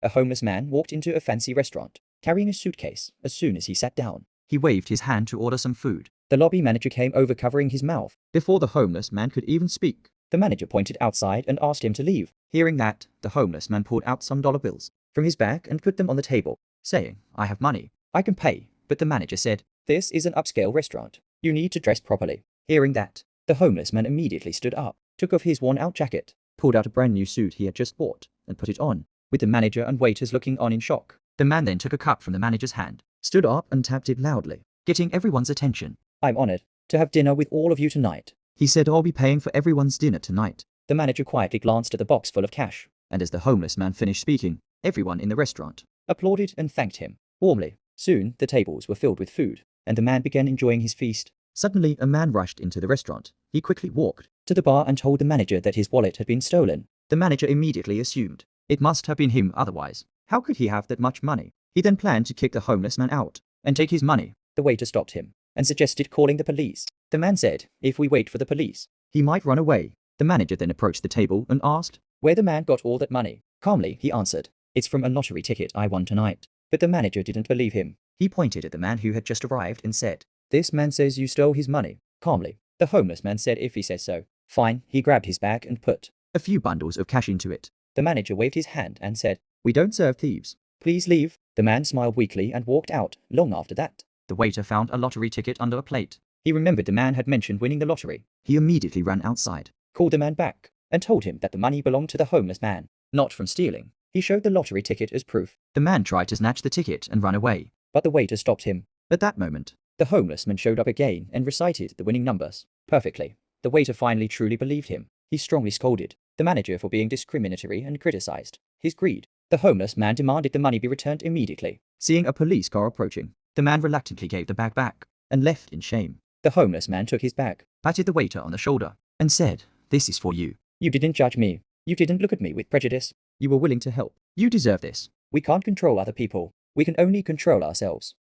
A homeless man walked into a fancy restaurant, carrying a suitcase. As soon as he sat down, he waved his hand to order some food. The lobby manager came over covering his mouth. Before the homeless man could even speak, the manager pointed outside and asked him to leave. Hearing that, the homeless man pulled out some dollar bills from his bag and put them on the table, saying, "I have money. I can pay." But the manager said, "This is an upscale restaurant. You need to dress properly." Hearing that, the homeless man immediately stood up, took off his worn-out jacket, pulled out a brand new suit he had just bought, and put it on, with the manager and waiters looking on in shock. The man then took a cup from the manager's hand, stood up and tapped it loudly, getting everyone's attention. "I'm honored to have dinner with all of you tonight," he said. "I'll be paying for everyone's dinner tonight." The manager quietly glanced at the box full of cash, and as the homeless man finished speaking, everyone in the restaurant applauded and thanked him warmly. Soon, the tables were filled with food, and the man began enjoying his feast. Suddenly, a man rushed into the restaurant. He quickly walked to the bar and told the manager that his wallet had been stolen. The manager immediately assumed it must have been him, otherwise how could he have that much money? He then planned to kick the homeless man out and take his money. The waiter stopped him and suggested calling the police. The man said, "If we wait for the police, he might run away." The manager then approached the table and asked where the man got all that money. Calmly, he answered, "It's from a lottery ticket I won tonight." But the manager didn't believe him. He pointed at the man who had just arrived and said, "This man says you stole his money." Calmly, the homeless man said if he says so, fine. He grabbed his bag and put a few bundles of cash into it. The manager waved his hand and said, "We don't serve thieves. Please leave." The man smiled weakly and walked out. Long after that, the waiter found a lottery ticket under a plate. He remembered the man had mentioned winning the lottery. He immediately ran outside, called the man back, and told him that the money belonged to the homeless man, not from stealing. He showed the lottery ticket as proof. The man tried to snatch the ticket and run away, but the waiter stopped him. At that moment, the homeless man showed up again and recited the winning numbers perfectly. The waiter finally truly believed him. He strongly scolded the manager for being discriminatory and criticized his greed. The homeless man demanded the money be returned immediately. Seeing a police car approaching, the man reluctantly gave the bag back and left in shame. The homeless man took his bag, patted the waiter on the shoulder, and said, "This is for you. You didn't judge me. You didn't look at me with prejudice. You were willing to help. You deserve this. We can't control other people. We can only control ourselves."